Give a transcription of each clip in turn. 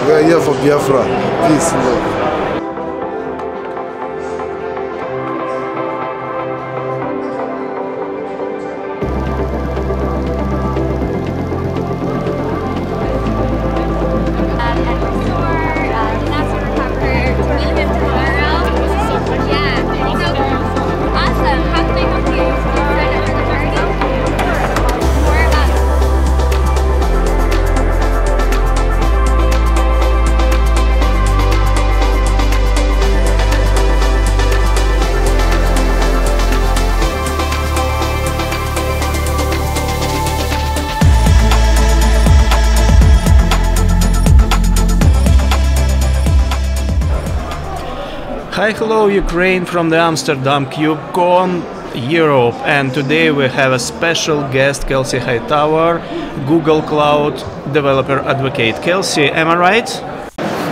We are here for Biafra. Peace and love. Hi, hello Ukraine from the Amsterdam KubeCon, Europe, and today we have a special guest, KELSEY HIGHTOWER, Google Cloud Developer Advocate. KELSEY, am I right?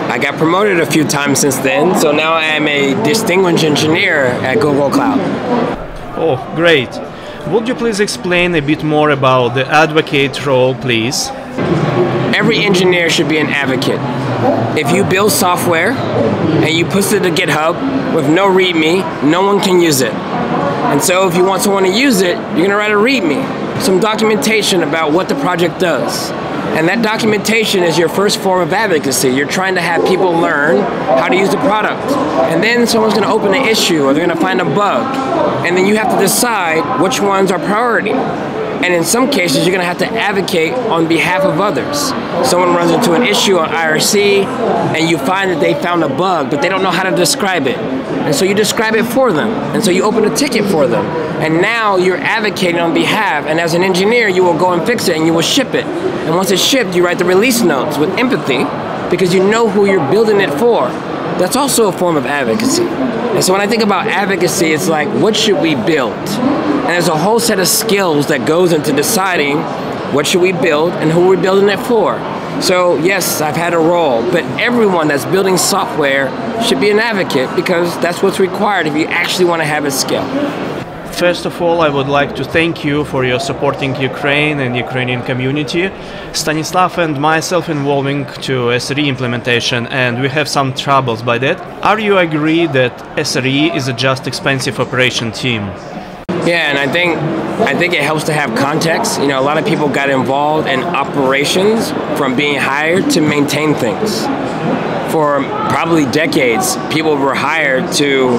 I got promoted a few times since then, so now I am a distinguished engineer at Google Cloud. Oh, great. Would you please explain a bit more about the advocate role, please? Every engineer should be an advocate. If you build software and you push it to GitHub with no README, no one can use it. And so if you want someone to use it, you're going to write a README, some documentation about what the project does. And that documentation is your first form of advocacy. You're trying to have people learn how to use the product. And then someone's going to open an issue or they're going to find a bug. And then you have to decide which ones are priority. And in some cases, you're going to have to advocate on behalf of others. Someone runs into an issue on IRC, and you find that they found a bug, but they don't know how to describe it. And so you describe it for them. And so you open a ticket for them. And now you're advocating on behalf, and as an engineer, you will go and fix it, and you will ship it. And once it's shipped, you write the release notes with empathy, because you know who you're building it for. That's also a form of advocacy. And so when I think about advocacy, it's like, what should we build? And there's a whole set of skills that goes into deciding what should we build and who we're building it for. So yes, I've had a role, but everyone that's building software should be an advocate because that's what's required if you actually want to have a skill. First of all, I would like to thank you for your supporting Ukraine and Ukrainian community. Stanislav and myself involving to SRE implementation, and we have some troubles by that. Are you agree that SRE is a just expensive operation team? Yeah, and I think it helps to have context. You know, a lot of people got involved in operations from being hired to maintain things. For probably decades, people were hired to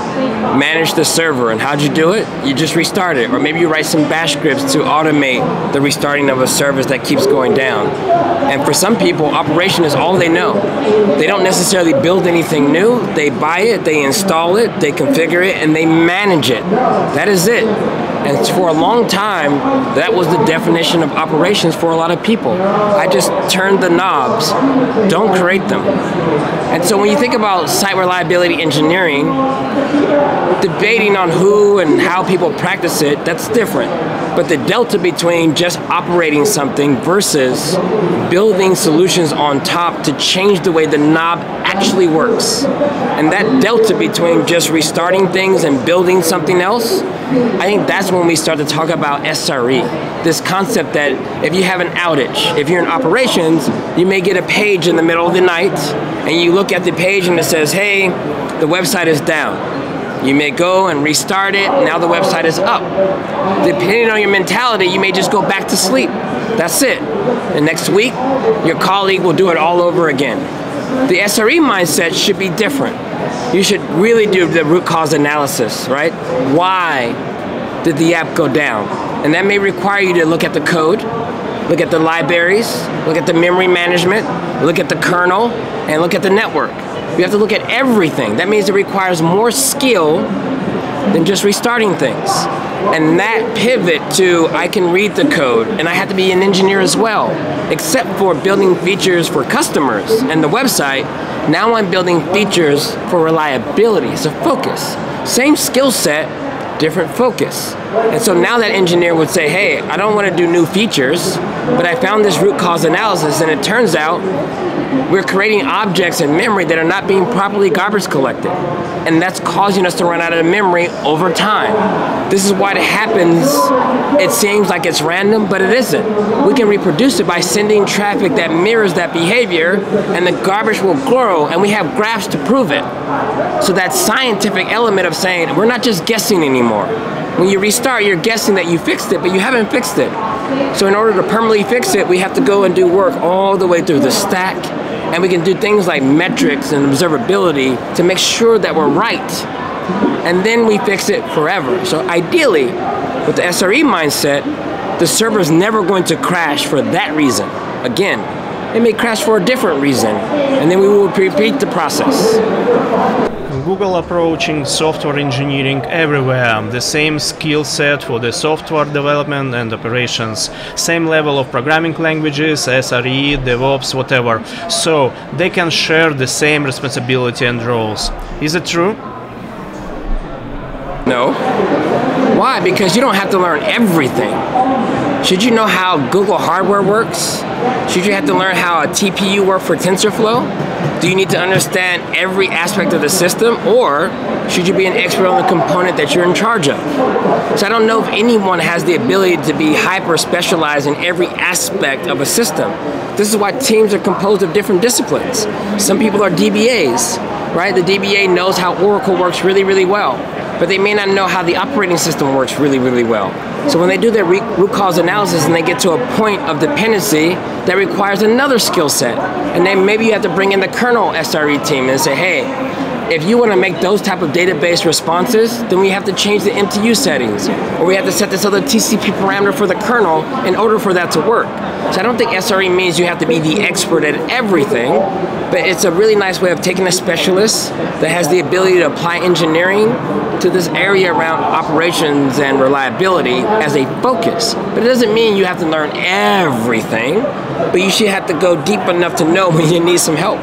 manage the server. And how'd you do it? You just restart it. Or maybe you write some bash scripts to automate the restarting of a service that keeps going down. And for some people, operation is all they know. They don't necessarily build anything new. They buy it, they install it, they configure it, and they manage it. That is it. And for a long time, that was the definition of operations for a lot of people. I just turned the knobs, don't create them. And so when you think about site reliability engineering, debating on who and how people practice it, that's different. But the delta between just operating something versus building solutions on top to change the way the knob actually works. And that delta between just restarting things and building something else, I think that's when we start to talk about SRE. This concept that if you have an outage, if you're in operations, you may get a page in the middle of the night and you look at the page and it says, hey, the website is down. You may go and restart it, now the website is up. Depending on your mentality, you may just go back to sleep. That's it. And next week, your colleague will do it all over again. The SRE mindset should be different. You should really do the root cause analysis, right? Why did the app go down? And that may require you to look at the code, look at the libraries, look at the memory management, look at the kernel, and look at the network. You have to look at everything. That means it requires more skill than just restarting things. And that pivot to, I can read the code, and I have to be an engineer as well, except for building features for customers and the website. Now I'm building features for reliability, so focus. Same skill set, different focus. And so now that engineer would say, hey, I don't want to do new features, but I found this root cause analysis, and it turns out we're creating objects in memory that are not being properly garbage collected. And that's causing us to run out of memory over time. This is why it happens. It seems like it's random, but it isn't. We can reproduce it by sending traffic that mirrors that behavior, and the garbage will grow, and we have graphs to prove it. So that scientific element of saying, we're not just guessing anymore. When you restart, you're guessing that you fixed it, but you haven't fixed it. So in order to permanently fix it, we have to go and do work all the way through the stack, and we can do things like metrics and observability to make sure that we're right. And then we fix it forever. So ideally, with the SRE mindset, the server is never going to crash for that reason. Again, it may crash for a different reason, and then we will repeat the process. Google approaching software engineering everywhere, the same skill set for the software development and operations, same level of programming languages, SRE, DevOps, whatever, so they can share the same responsibility and roles. Is it true? No. Why? Because you don't have to learn everything. Should you know how Google hardware works? Should you have to learn how a TPU works for TensorFlow? Do you need to understand every aspect of the system, or should you be an expert on the component that you're in charge of? So I don't know if anyone has the ability to be hyper-specialized in every aspect of a system. This is why teams are composed of different disciplines. Some people are DBAs, right? The DBA knows how Oracle works really, really well, but they may not know how the operating system works really, really well. So when they do their root cause analysis and they get to a point of dependency that requires another skill set, and then maybe you have to bring in the kernel SRE team and say, hey, if you want to make those type of database responses, then we have to change the MTU settings, or we have to set this other TCP parameter for the kernel in order for that to work. So I don't think SRE means you have to be the expert at everything, but it's a really nice way of taking a specialist that has the ability to apply engineering to this area around operations and reliability as a focus. But it doesn't mean you have to learn everything, but you should have to go deep enough to know when you need some help.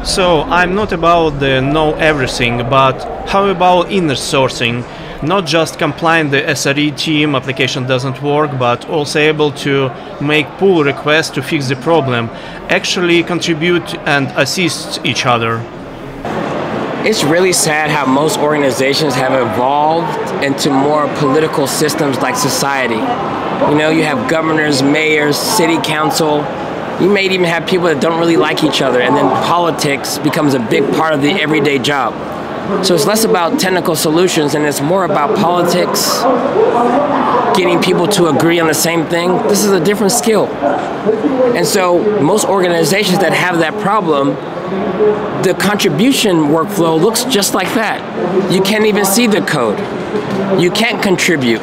So I'm not about the know everything, but how about inner sourcing? Not just complying the SRE team application doesn't work, but also able to make pull requests to fix the problem, actually contribute and assist each other. It's really sad how most organizations have evolved into more political systems like society. You know, you have governors, mayors, city council. You may even have people that don't really like each other, and then politics becomes a big part of the everyday job. So it's less about technical solutions and it's more about politics, getting people to agree on the same thing. This is a different skill. And so most organizations that have that problem, the contribution workflow looks just like that. You can't even see the code. You can't contribute.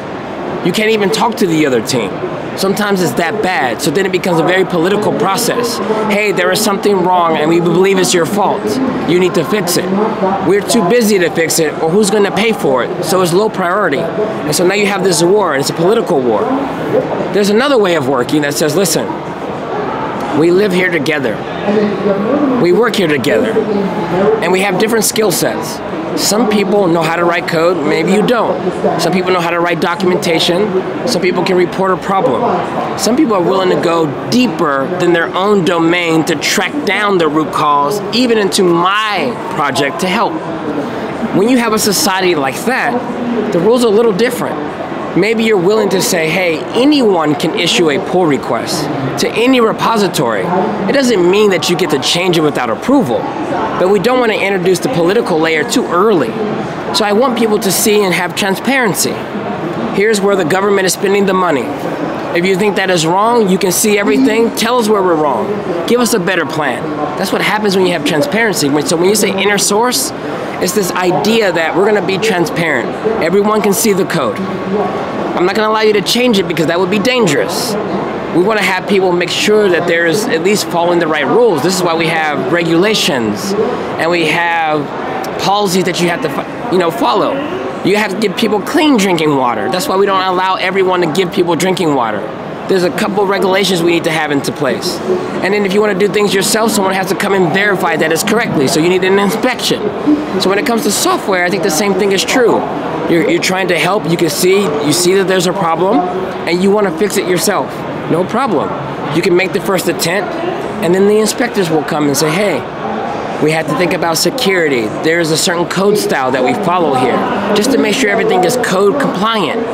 You can't even talk to the other team. Sometimes it's that bad, so then it becomes a very political process. Hey, there is something wrong and we believe it's your fault. You need to fix it. We're too busy to fix it, or who's going to pay for it? So it's low priority. And so now you have this war, and it's a political war. There's another way of working that says, listen, we live here together. We work here together. And we have different skill sets. Some people know how to write code, maybe you don't. Some people know how to write documentation. Some people can report a problem. Some people are willing to go deeper than their own domain to track down the root cause, even into my project to help. When you have a society like that, the rules are a little different. Maybe you're willing to say, hey, anyone can issue a pull request to any repository. It doesn't mean that you get to change it without approval, but we don't want to introduce the political layer too early. So I want people to see and have transparency. Here's where the government is spending the money. If you think that is wrong, you can see everything, tell us where we're wrong. Give us a better plan. That's what happens when you have transparency. So when you say inner source, it's this idea that we're going to be transparent. Everyone can see the code. I'm not going to allow you to change it because that would be dangerous. We want to have people make sure that there's at least following the right rules. This is why we have regulations and we have policies that you have to, follow. You have to give people clean drinking water. That's why we don't allow everyone to give people drinking water. there's a couple regulations we need to have into place. And then if you want to do things yourself, someone has to come and verify that it's correctly. So you need an inspection. So when it comes to software, I think the same thing is true. You're trying to help, you see that there's a problem, and you want to fix it yourself. No problem. You can make the first attempt, and then the inspectors will come and say, hey, we have to think about security. There's a certain code style that we follow here, just to make sure everything is code compliant.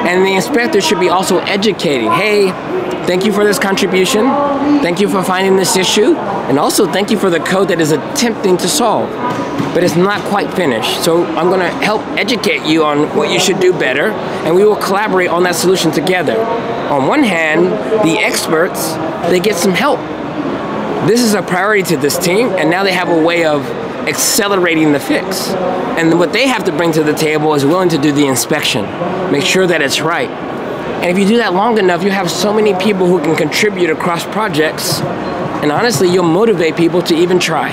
And the inspector should be also educating. Hey, thank you for this contribution. Thank you for finding this issue. And also thank you for the code that is attempting to solve, but it's not quite finished. So I'm gonna help educate you on what you should do better, and we will collaborate on that solution together. On one hand, the experts, they get some help. This is a priority to this team, and now they have a way of accelerating the fix. And what they have to bring to the table is willing to do the inspection, make sure that it's right. And if you do that long enough, you have so many people who can contribute across projects, and honestly, you'll motivate people to even try.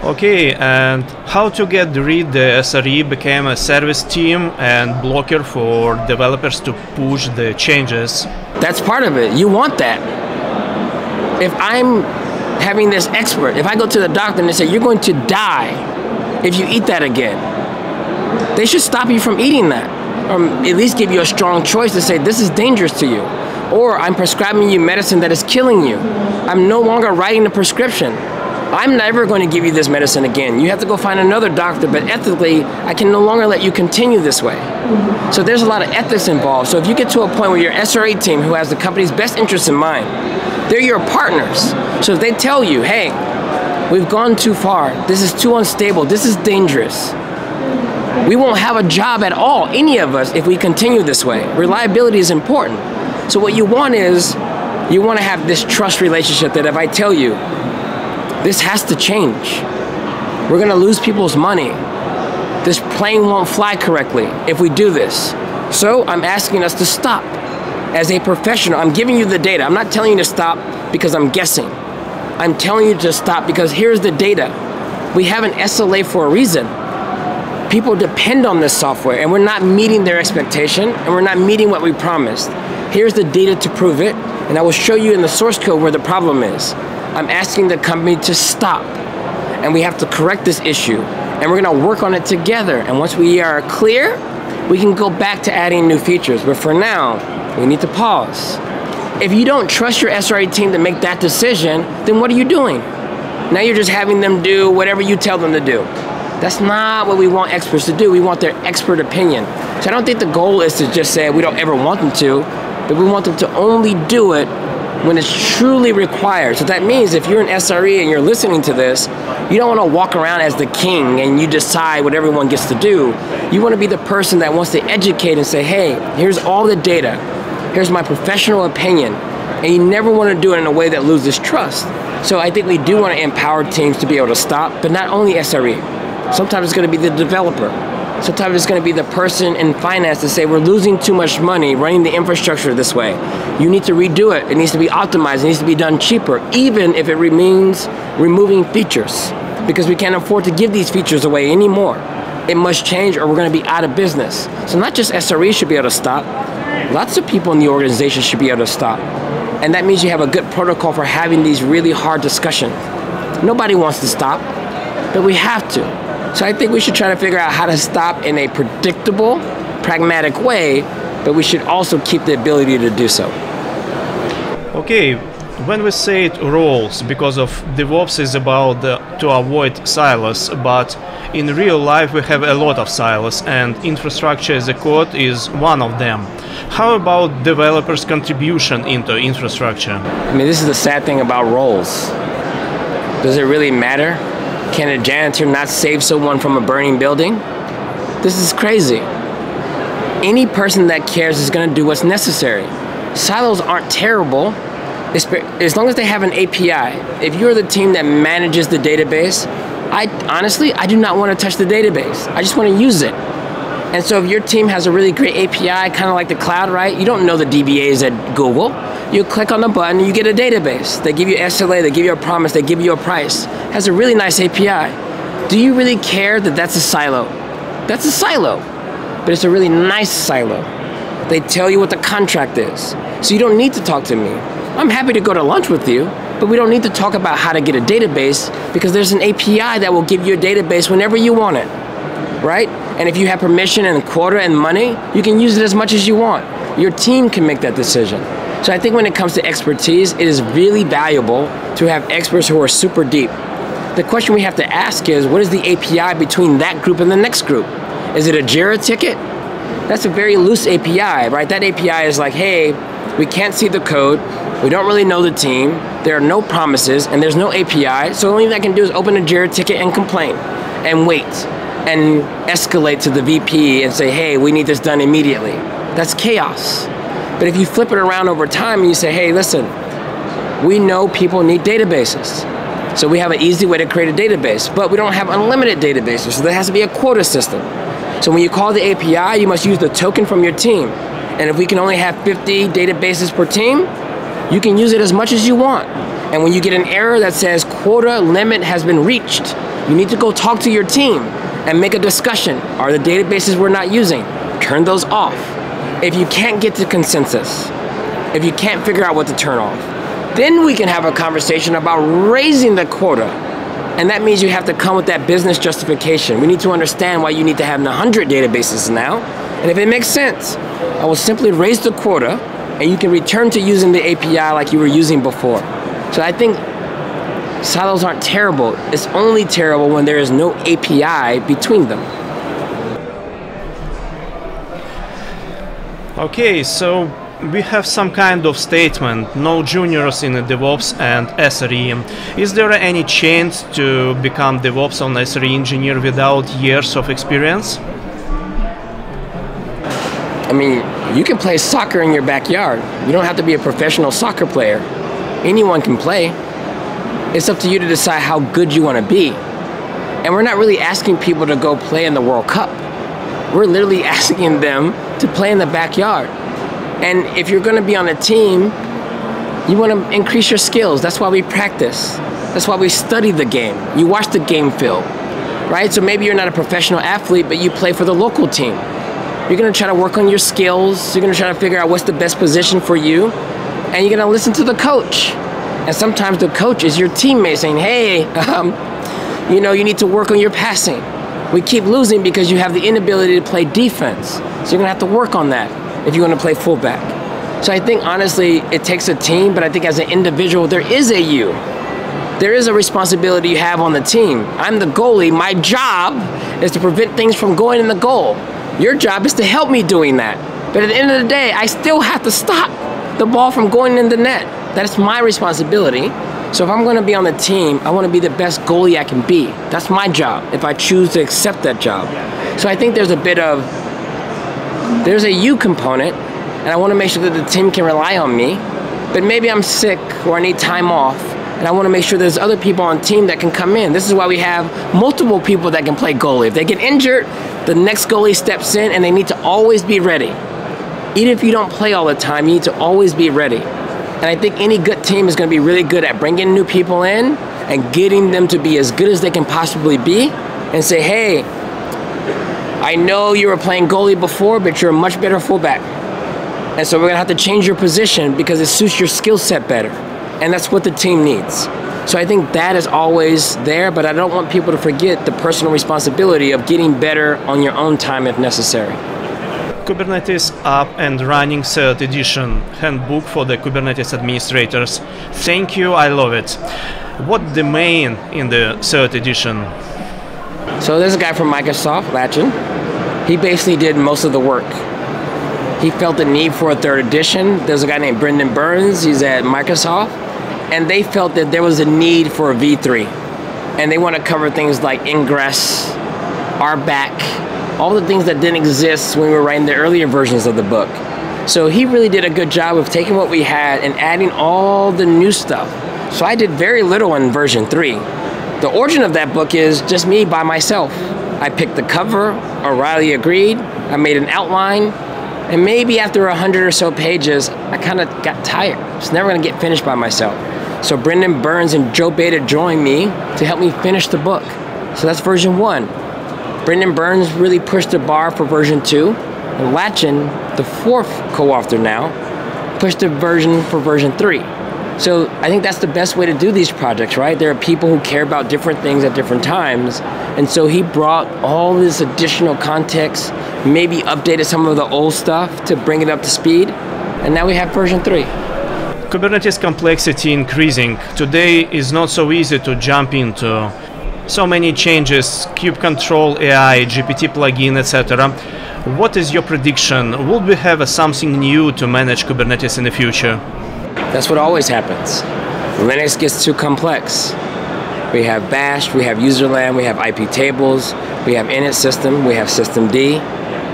Okay, and how to get rid the SRE became a service team and blocker for developers to push the changes? That's part of it. You want that. If I'm having this expert, if I go to the doctor and they say, you're going to die if you eat that again, they should stop you from eating that. Or at least give you a strong choice to say, this is dangerous to you. Or I'm prescribing you medicine that is killing you. I'm no longer writing the prescription. I'm never going to give you this medicine again. You have to go find another doctor, but ethically, I can no longer let you continue this way. So there's a lot of ethics involved. So if you get to a point where your SRE team, who has the company's best interests in mind, they're your partners. So if they tell you, hey, we've gone too far, this is too unstable, this is dangerous, we won't have a job at all, any of us, if we continue this way. Reliability is important. So what you want is, you want to have this trust relationship that if I tell you, this has to change, we're going to lose people's money, this plane won't fly correctly if we do this. So I'm asking us to stop. As a professional, I'm giving you the data. I'm not telling you to stop because I'm guessing. I'm telling you to stop because here's the data. We have an SLA for a reason. People depend on this software, and we're not meeting their expectation, and we're not meeting what we promised. Here's the data to prove it, and I will show you in the source code where the problem is. I'm asking the company to stop, and we have to correct this issue, and we're gonna work on it together. And once we are clear, we can go back to adding new features. But for now, we need to pause. If you don't trust your SRE team to make that decision, then what are you doing? Now you're just having them do whatever you tell them to do. That's not what we want experts to do. We want their expert opinion. So I don't think the goal is to just say we don't ever want them to, but we want them to only do it when it's truly required. So that means if you're an SRE and you're listening to this, you don't want to walk around as the king and you decide what everyone gets to do. You want to be the person that wants to educate and say, hey, here's all the data. Here's my professional opinion. And you never want to do it in a way that loses trust. So I think we do want to empower teams to be able to stop, but not only SRE. Sometimes it's going to be the developer. Sometimes it's going to be the person in finance to say, we're losing too much money running the infrastructure this way. You need to redo it. It needs to be optimized. It needs to be done cheaper, even if it remains removing features, because we can't afford to give these features away anymore. It must change or we're going to be out of business. So not just SRE should be able to stop. Lots of people in the organization should be able to stop. And that means you have a good protocol for having these really hard discussions. Nobody wants to stop, but we have to. So I think we should try to figure out how to stop in a predictable, pragmatic way, but we should also keep the ability to do so. Okay, when we say it roles, because of DevOps is about to avoid silos, but in real life we have a lot of silos, and infrastructure as a code is one of them. How about developers' contribution into infrastructure? I mean, this is the sad thing about roles. Does it really matter? Can a janitor not save someone from a burning building? This is crazy. Any person that cares is going to do what's necessary. Silos aren't terrible, as long as they have an API. If you're the team that manages the database, I do not want to touch the database. I just want to use it. And so if your team has a really great API, kind of like the cloud, right? You don't know the DBAs at Google. You click on the button and you get a database. They give you SLA, they give you a promise, they give you a price. It has a really nice API. Do you really care that that's a silo? That's a silo, but it's a really nice silo. They tell you what the contract is. So you don't need to talk to me. I'm happy to go to lunch with you, but we don't need to talk about how to get a database because there's an API that will give you a database whenever you want it, right? And if you have permission and quota and money, you can use it as much as you want. Your team can make that decision. So I think when it comes to expertise, it is really valuable to have experts who are super deep. The question we have to ask is, what is the API between that group and the next group? Is it a Jira ticket? That's a very loose API, right? That API is like, hey, we can't see the code, we don't really know the team, there are no promises, and there's no API, so the only thing I can do is open a Jira ticket and complain, and wait, and escalate to the VP and say, hey, we need this done immediately. That's chaos. But if you flip it around over time and you say, hey, listen, we know people need databases. So we have an easy way to create a database, but we don't have unlimited databases, so there has to be a quota system. So when you call the API, you must use the token from your team. And if we can only have 50 databases per team, you can use it as much as you want. And when you get an error that says quota limit has been reached, you need to go talk to your team and make a discussion. Are the databases we're not using? Turn those off. If you can't get to consensus, if you can't figure out what to turn off, then we can have a conversation about raising the quota. And that means you have to come with that business justification. We need to understand why you need to have 100 databases now. And if it makes sense, I will simply raise the quota and you can return to using the API like you were using before. So I think silos aren't terrible. It's only terrible when there is no API between them. Okay, so we have some kind of statement, no juniors in DevOps and SRE. Is there any chance to become DevOps or SRE engineer without years of experience? I mean, you can play soccer in your backyard. You don't have to be a professional soccer player. Anyone can play. It's up to you to decide how good you want to be. And we're not really asking people to go play in the World Cup. We're literally asking them to play in the backyard. And if you're going to be on a team, you want to increase your skills. That's why we practice. That's why we study the game. You watch the game film, right? So maybe you're not a professional athlete, but you play for the local team. You're going to try to work on your skills. You're going to try to figure out what's the best position for you. And you're going to listen to the coach. And sometimes the coach is your teammate saying, hey, you know, you need to work on your passing. We keep losing because you have the inability to play defense. So you're going to have to work on that if you want to play fullback. So I think, honestly, it takes a team, but I think as an individual, there is a you. There is a responsibility you have on the team. I'm the goalie. My job is to prevent things from going in the goal. Your job is to help me doing that. But at the end of the day, I still have to stop the ball from going in the net. That's my responsibility. So if I'm going to be on the team, I want to be the best goalie I can be. That's my job, if I choose to accept that job. So I think there's a bit of, there's a you component, and I want to make sure that the team can rely on me. But maybe I'm sick or I need time off, and I want to make sure there's other people on the team that can come in. This is why we have multiple people that can play goalie. If they get injured, the next goalie steps in, and they need to always be ready. Even if you don't play all the time, you need to always be ready. And I think any good team is going to be really good at bringing new people in and getting them to be as good as they can possibly be and say, hey, I know you were playing goalie before, but you're a much better fullback. And so we're going to have to change your position because it suits your skill set better. And that's what the team needs. So I think that is always there, but I don't want people to forget the personal responsibility of getting better on your own time if necessary. Kubernetes Up and Running 3rd edition, handbook for the Kubernetes administrators. Thank you, I love it. What domain in the 3rd edition? So there's a guy from Microsoft, Latchin. He basically did most of the work. He felt the need for a 3rd edition. There's a guy named Brendan Burns, he's at Microsoft, and they felt that there was a need for a V3. And they want to cover things like ingress, RBAC, all the things that didn't exist when we were writing the earlier versions of the book. So he really did a good job of taking what we had and adding all the new stuff. So I did very little in version 3. The origin of that book is just me by myself. I picked the cover, O'Reilly agreed, I made an outline, and maybe after 100 or so pages, I kind of got tired. It's never gonna get finished by myself. So Brendan Burns and Joe Beta joined me to help me finish the book. So that's version 1. Brendan Burns really pushed the bar for version 2, And Latchin, the fourth co-author now, pushed the version for version 3. So I think that's the best way to do these projects, right? There are people who care about different things at different times. And so he brought all this additional context, maybe updated some of the old stuff to bring it up to speed. And now we have version 3. Kubernetes complexity increasing. Today is not so easy to jump into. So many changes, kube control, AI, GPT plugin, etc. What is your prediction? Will we have something new to manage Kubernetes in the future? That's what always happens. Linux gets too complex. We have bash, we have userland, we have IP tables, we have init system, we have systemd.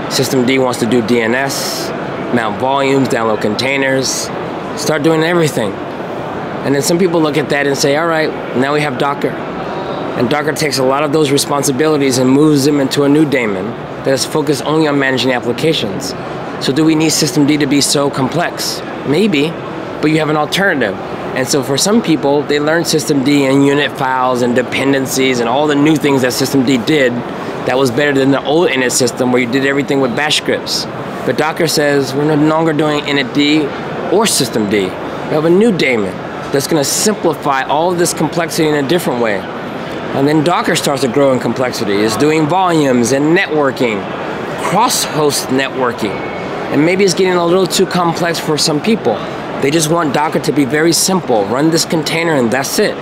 Systemd wants to do DNS, mount volumes, download containers, start doing everything. And then some people look at that and say, all right, now we have Docker. And Docker takes a lot of those responsibilities and moves them into a new daemon that is focused only on managing applications. So do we need systemd to be so complex? Maybe, but you have an alternative. And so for some people, they learned systemd and unit files and dependencies and all the new things that systemd did that was better than the old init system where you did everything with bash scripts. But Docker says we're no longer doing initd or systemd. We have a new daemon that's going to simplify all of this complexity in a different way. And then Docker starts to grow in complexity. It's doing volumes and networking, cross-host networking. And maybe it's getting a little too complex for some people. They just want Docker to be very simple. Run this container and that's it.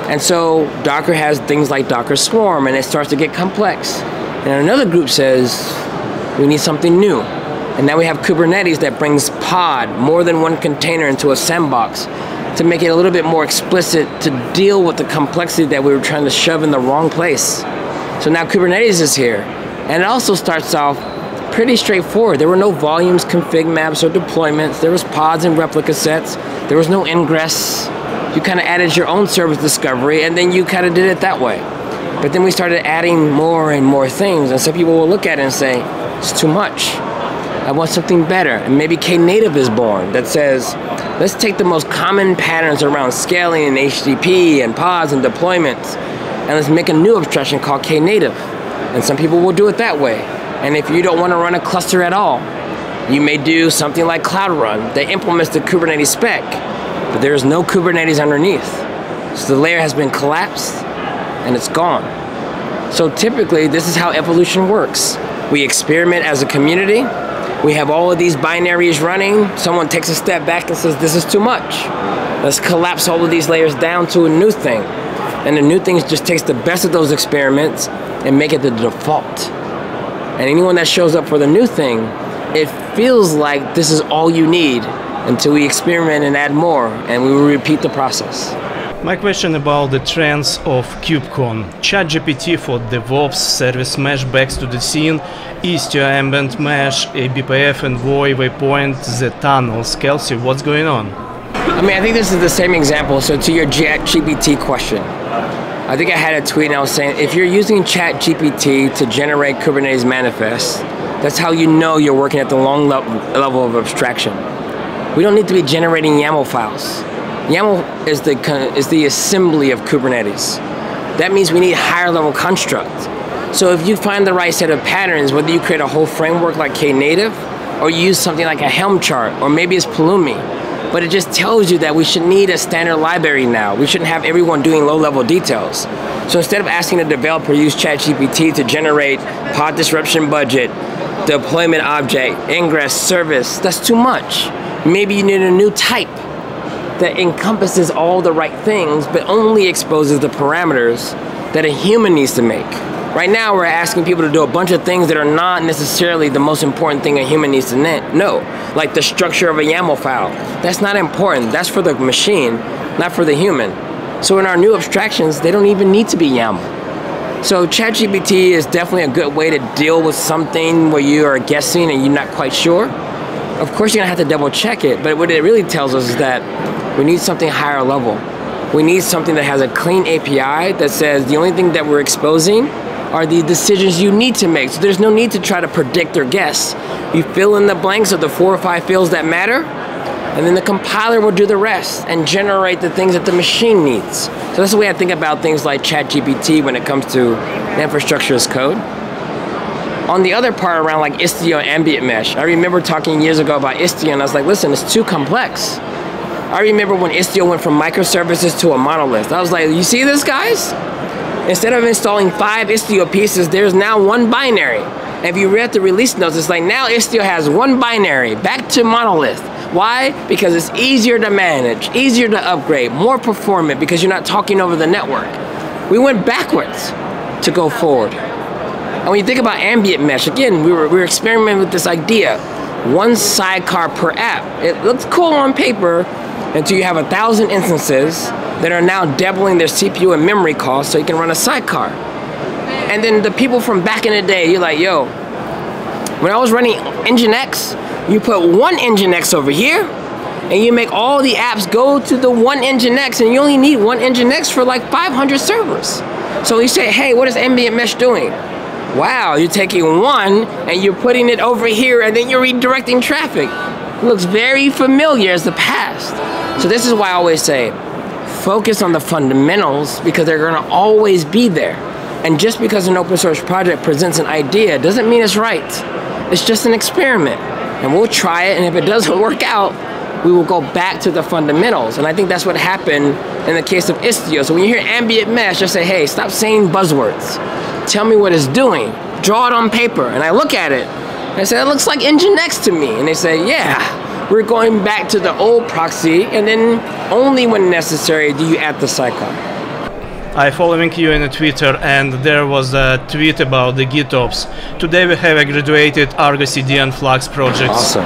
And so Docker has things like Docker Swarm and it starts to get complex. And another group says, we need something new. And now we have Kubernetes that brings pod, more than one container into a sandbox to make it a little bit more explicit to deal with the complexity that we were trying to shove in the wrong place. So now Kubernetes is here. And it also starts off pretty straightforward. There were no volumes, config maps, or deployments. There was pods and replica sets. There was no ingress. You kind of added your own service discovery, and then you kind of did it that way. But then we started adding more and more things, and some people will look at it and say, it's too much. I want something better. And maybe Knative is born that says, let's take the most common patterns around scaling and HTTP and pods and deployments, and let's make a new abstraction called Knative. And some people will do it that way. And if you don't want to run a cluster at all, you may do something like Cloud Run that implements the Kubernetes spec, but there is no Kubernetes underneath. So the layer has been collapsed and it's gone. So typically, this is how evolution works. We experiment as a community. We have all of these binaries running. Someone takes a step back and says, this is too much. Let's collapse all of these layers down to a new thing. And the new thing just takes the best of those experiments and make it the default. And anyone that shows up for the new thing, it feels like this is all you need until we experiment and add more, and we will repeat the process. My question about the trends of KubeCon. ChatGPT for DevOps, service mesh backs to the scene, Istio ambient mesh, ABPF, Envoy, Waypoint, the tunnels. Kelsey, what's going on? I mean, I think this is the same example. So to your ChatGPT question, I think I had a tweet and I was saying, if you're using ChatGPT to generate Kubernetes manifests, that's how you know you're working at the long level of abstraction. We don't need to be generating YAML files. YAML is the assembly of Kubernetes. That means we need higher level construct. So if you find the right set of patterns, whether you create a whole framework like Knative, or you use something like a Helm chart, or maybe it's Pulumi, but it just tells you that we should need a standard library now. We shouldn't have everyone doing low-level details. So instead of asking a developer to use ChatGPT to generate pod disruption budget, deployment object, ingress, service, that's too much. Maybe you need a new type that encompasses all the right things, but only exposes the parameters that a human needs to make. Right now, we're asking people to do a bunch of things that are not necessarily the most important thing a human needs to know, like the structure of a YAML file. That's not important. That's for the machine, not for the human. So in our new abstractions, they don't even need to be YAML. So ChatGPT is definitely a good way to deal with something where you are guessing and you're not quite sure. Of course, you're gonna have to double check it, but what it really tells us is that we need something higher level. We need something that has a clean API that says the only thing that we're exposing are the decisions you need to make. So there's no need to try to predict or guess. You fill in the blanks of the 4 or 5 fields that matter, and then the compiler will do the rest and generate the things that the machine needs. So that's the way I think about things like ChatGPT when it comes to infrastructure as code. On the other part around like Istio and ambient mesh, I remember talking years ago about Istio and I was like, listen, it's too complex. I remember when Istio went from microservices to a monolith. I was like, you see this, guys? Instead of installing 5 Istio pieces, there's now 1 binary. And if you read the release notes, it's like now Istio has 1 binary, back to monolith. Why? Because it's easier to manage, easier to upgrade, more performant because you're not talking over the network. We went backwards to go forward. And when you think about ambient mesh, again, we were experimenting with this idea. 1 sidecar per app. It looks cool on paper until you have 1,000 instances that are now doubling their CPU and memory costs so you can run a sidecar. And then the people from back in the day, you're like, yo, when I was running Nginx, you put 1 Nginx over here, and you make all the apps go to the 1 Nginx, and you only need 1 Nginx for like 500 servers. So you say, hey, what is ambient mesh doing? Wow, you're taking 1 and you're putting it over here, and then you're redirecting traffic. It looks very familiar as the past. So this is why I always say, focus on the fundamentals because they're gonna always be there. And just because an open source project presents an idea doesn't mean it's right. It's just an experiment. And we'll try it, and if it doesn't work out, we will go back to the fundamentals. And I think that's what happened in the case of Istio. So when you hear ambient mesh, just say, hey, stop saying buzzwords. Tell me what it's doing. Draw it on paper. And I look at it, and I say, it looks like Nginx to me. And they say, yeah, we're going back to the old proxy, and then only when necessary do you add the sidecar. I'm following you in Twitter, and there was a tweet about the GitOps. Today we have a graduated Argo CD and Flux projects. Awesome.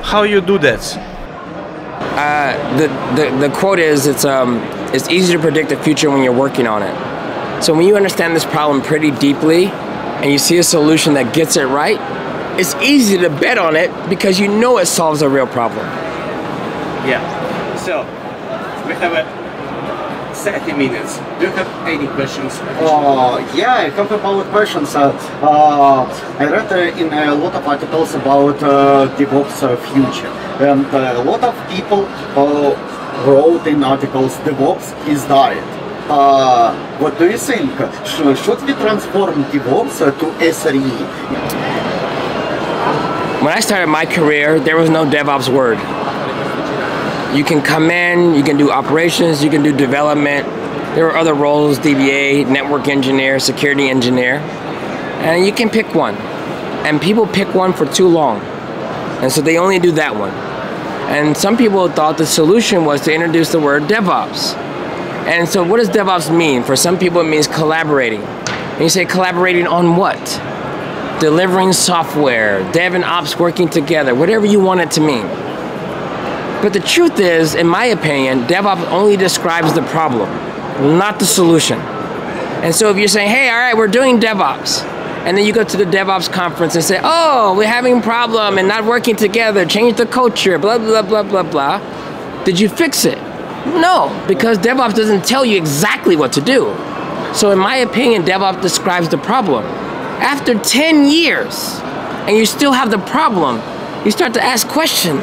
How you do that? The quote is, it's easy to predict the future when you're working on it. So when you understand this problem pretty deeply, and you see a solution that gets it right, it's easy to bet on it because you know it solves a real problem. Yeah. So we have 30 minutes. Do you have any questions? Yeah, I have about questions. I read in a lot of articles about DevOps future, and a lot of people wrote in articles DevOps is dying. What do you think? Should we transform DevOps to SRE? When I started my career, there was no DevOps word. You can come in, you can do operations, you can do development. There are other roles, DBA, network engineer, security engineer, and you can pick one. And people pick one for too long. And so they only do that one. And some people thought the solution was to introduce the word DevOps. And so what does DevOps mean? For some people it means collaborating. And you say collaborating on what? Delivering software, dev and ops working together, whatever you want it to mean. But the truth is, in my opinion, DevOps only describes the problem, not the solution. And so if you're saying, hey, all right, we're doing DevOps, and then you go to the DevOps conference and say, oh, we're having a problem and not working together, change the culture, blah, blah, blah, blah, blah. Did you fix it? No, because DevOps doesn't tell you exactly what to do. So in my opinion, DevOps describes the problem. After 10 years, and you still have the problem, you start to ask questions.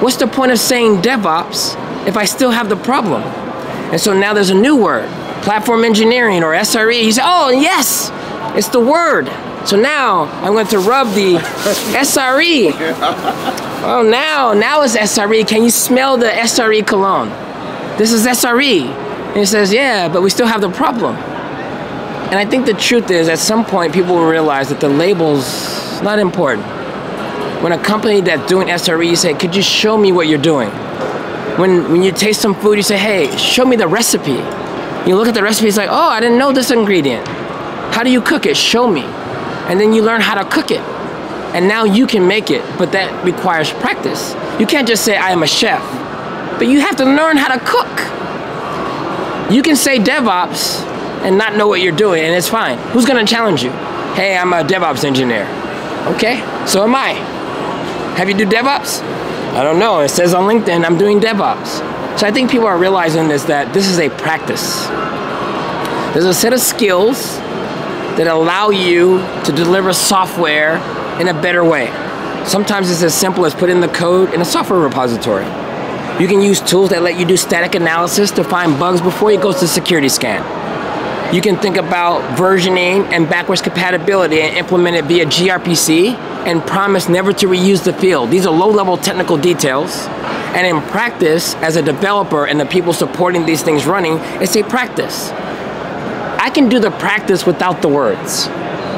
What's the point of saying DevOps if I still have the problem? And so now there's a new word, platform engineering or SRE. You say, oh yes, it's the word. So now I'm going to rub the SRE. Oh, now it's SRE. Can you smell the SRE cologne? This is SRE. And he says, yeah, but we still have the problem. And I think the truth is, at some point, people will realize that the label's not important. When a company that's doing SRE, you say, could you show me what you're doing? When you taste some food, you say, hey, show me the recipe. You look at the recipe, it's like, oh, I didn't know this ingredient. How do you cook it? Show me. And then you learn how to cook it. And now you can make it, but that requires practice. You can't just say, I am a chef. But you have to learn how to cook. You can say DevOps and not know what you're doing, and it's fine. Who's gonna challenge you? Hey, I'm a DevOps engineer. Okay, so am I. Have you do DevOps? I don't know, it says on LinkedIn, I'm doing DevOps. So I think people are realizing that this is a practice. There's a set of skills that allow you to deliver software in a better way. Sometimes it's as simple as putting the code in a software repository. You can use tools that let you do static analysis to find bugs before it goes to security scan. You can think about versioning and backwards compatibility and implement it via gRPC and promise never to reuse the field. These are low-level technical details. And in practice, as a developer and the people supporting these things running, it's a practice. I can do the practice without the words.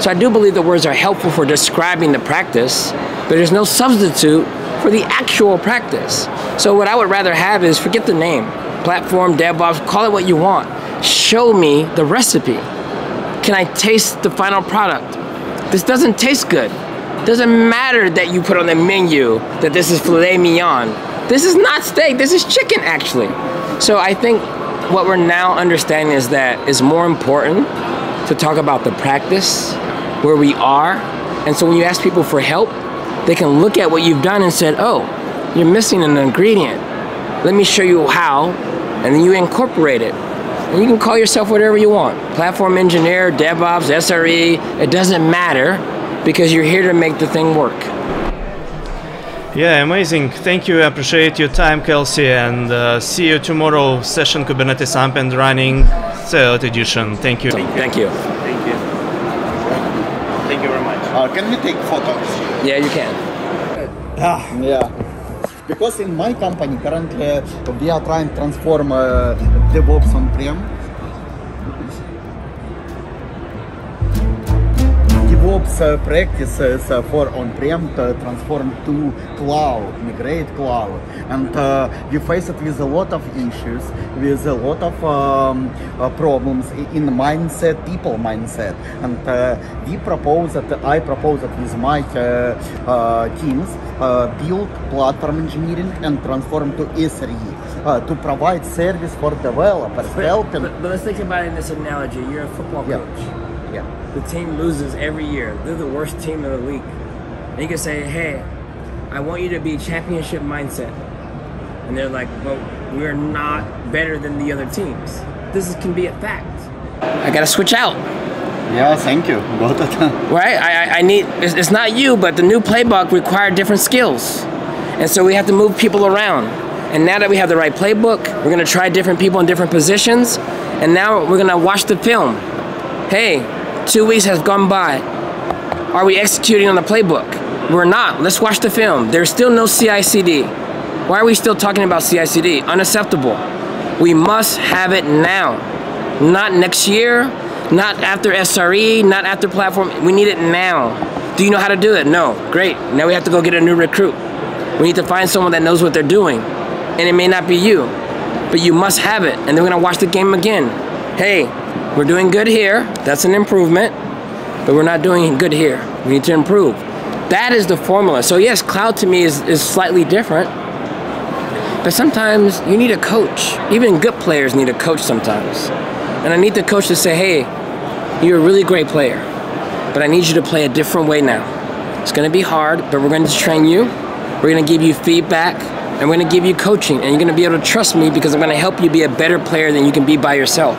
So I do believe the words are helpful for describing the practice, but there's no substitute for the actual practice. So what I would rather have is forget the name. Platform, DevOps, call it what you want. Show me the recipe. Can I taste the final product? This doesn't taste good. Doesn't matter that you put on the menu that this is filet mignon. This is not steak, this is chicken actually. So I think what we're now understanding is that it's more important to talk about the practice, where we are. And so when you ask people for help, they can look at what you've done and said, oh, you're missing an ingredient. Let me show you how, and then you incorporate it. And you can call yourself whatever you want. Platform engineer, DevOps, SRE, it doesn't matter because you're here to make the thing work. Yeah, amazing. Thank you. I appreciate your time, Kelsey, and see you tomorrow. Session Kubernetes Up and Running, 3rd edition. Thank you. Thank you. Thank you. Thank you very much. Can we take photos? Yeah, you can. Yeah. Because in my company currently we are trying to transform DevOps on-prem. DevOps practices for on-prem to transform to cloud, migrate cloud, and we face it with a lot of issues, with a lot of problems in mindset, people mindset, and I propose it with my teams, build platform engineering and transform to SRE to provide service for developers, helping. But let's think about it in this analogy. You're a football coach. Yeah. The team loses every year. They're the worst team in the league. And you can say, hey, I want you to be championship mindset. And they're like, well, we're not better than the other teams. This can be a fact. I gotta switch out. Yeah, thank you. Got it. Right? I need, it's not you, but the new playbook required different skills. And so we have to move people around. And now that we have the right playbook, we're gonna try different people in different positions. And now we're gonna watch the film. Hey, 2 weeks has gone by. Are we executing on the playbook? We're not. Let's watch the film. There's still no CI/CD. Why are we still talking about CI/CD? Unacceptable. We must have it now. Not next year, not after SRE, not after platform. We need it now. Do you know how to do it? No. Great. Now we have to go get a new recruit. We need to find someone that knows what they're doing. And it may not be you, but you must have it. And then we're gonna watch the game again. Hey, we're doing good here. That's an improvement. But we're not doing good here. We need to improve. That is the formula. So yes, cloud to me is slightly different. But sometimes you need a coach. Even good players need a coach sometimes. And I need the coach to say, hey, you're a really great player, but I need you to play a different way now. It's gonna be hard, but we're gonna train you. We're gonna give you feedback, and we're gonna give you coaching, and you're gonna be able to trust me because I'm gonna help you be a better player than you can be by yourself.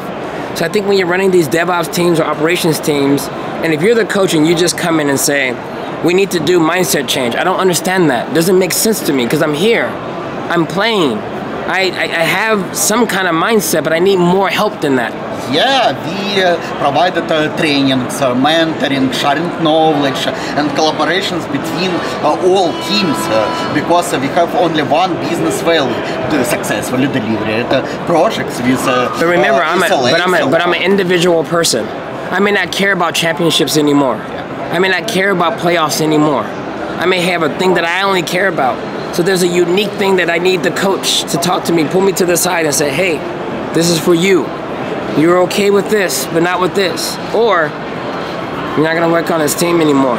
So I think when you're running these DevOps teams or operations teams, and if you're the coach and you just come in and say, we need to do mindset change, I don't understand that. It doesn't make sense to me because I'm here. I'm playing. I have some kind of mindset, but I need more help than that. Yeah, we provided trainings, mentoring, sharing knowledge, and collaborations between all teams because we have only one business value to successfully deliver projects with. But remember, I'm an individual person. I may not care about championships anymore. I may not care about playoffs anymore. I may have a thing that I only care about. So there's a unique thing that I need the coach to talk to me, pull me to the side and say, hey, this is for you. You're okay with this, but not with this. Or you're not gonna work on this team anymore.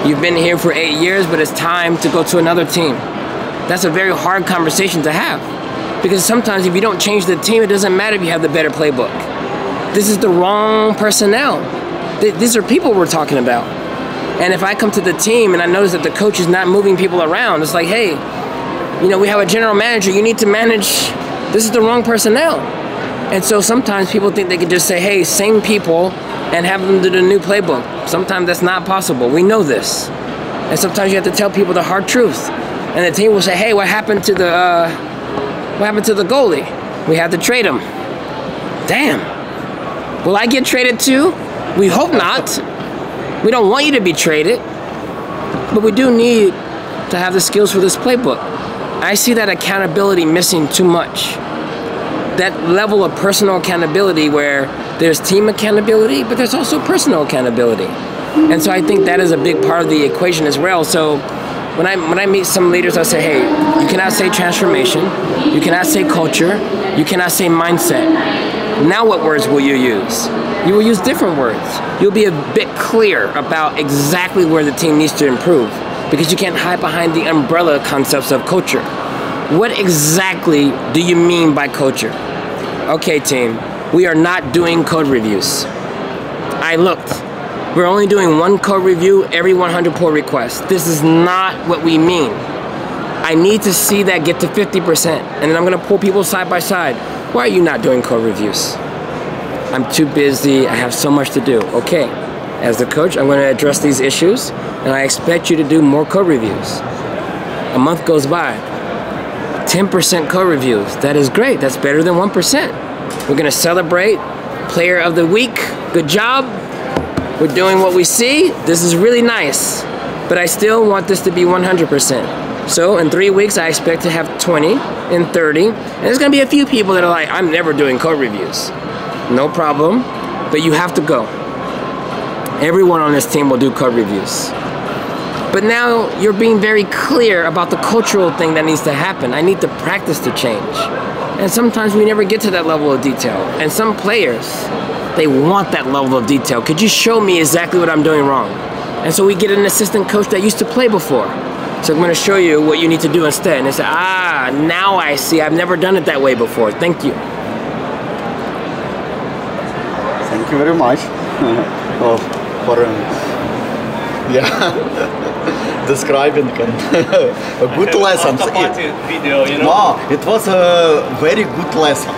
You've been here for 8 years, but it's time to go to another team. That's a very hard conversation to have. Because sometimes if you don't change the team, it doesn't matter if you have the better playbook. This is the wrong personnel. These are people we're talking about. And if I come to the team and I notice that the coach is not moving people around, it's like, hey, you know, we have a general manager, you need to manage, this is the wrong personnel. And so sometimes people think they can just say, hey, same people and have them do the new playbook. Sometimes that's not possible. We know this. And sometimes you have to tell people the hard truth. And the team will say, hey, what happened to the goalie? We had to trade him. Damn. Will I get traded too? We hope not. We don't want you to be traded, but we do need to have the skills for this playbook. I see that accountability missing too much. That level of personal accountability where there's team accountability, but there's also personal accountability. And so I think that is a big part of the equation as well. So when I meet some leaders, I say, hey, you cannot say transformation, you cannot say culture, you cannot say mindset. Now what words will you use? You will use different words. You'll be a bit clear about exactly where the team needs to improve, because you can't hide behind the umbrella concepts of culture. What exactly do you mean by culture? Okay, team, we are not doing code reviews. I looked. We're only doing one code review every 100 pull requests. This is not what we mean. I need to see that get to 50%, and then I'm gonna pull people side by side. Why are you not doing code reviews? I'm too busy, I have so much to do. Okay, as the coach, I'm gonna address these issues, and I expect you to do more code reviews. A month goes by, 10% code reviews. That is great, that's better than 1%. We're gonna celebrate Player of the Week, good job. We're doing what we see, this is really nice, but I still want this to be 100%. So in 3 weeks, I expect to have 20, in 30, and there's gonna be a few people that are like, I'm never doing code reviews. No problem, but you have to go. Everyone on this team will do code reviews. But now you're being very clear about the cultural thing that needs to happen. I need the practice to change. And sometimes we never get to that level of detail. And some players, they want that level of detail. Could you show me exactly what I'm doing wrong? And so we get an assistant coach that used to play before. So I'm gonna show you what you need to do instead. And they say, ah, now I see, I've never done it that way before. Thank you. Thank you very much for describing a good lesson. Video, you know? No, it was a very good lesson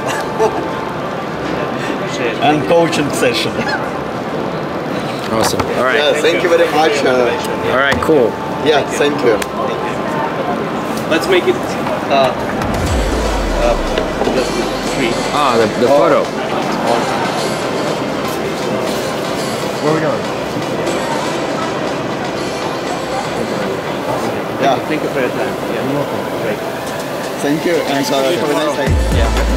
and coaching session. Awesome. All right. Yeah, thank you very much. All right, cool. Yeah, thank you. Let's make it just 3. Ah, the photo. Where are we going? Yeah. Thank you for your time. Yeah. Thank you, and have a nice day. Yeah.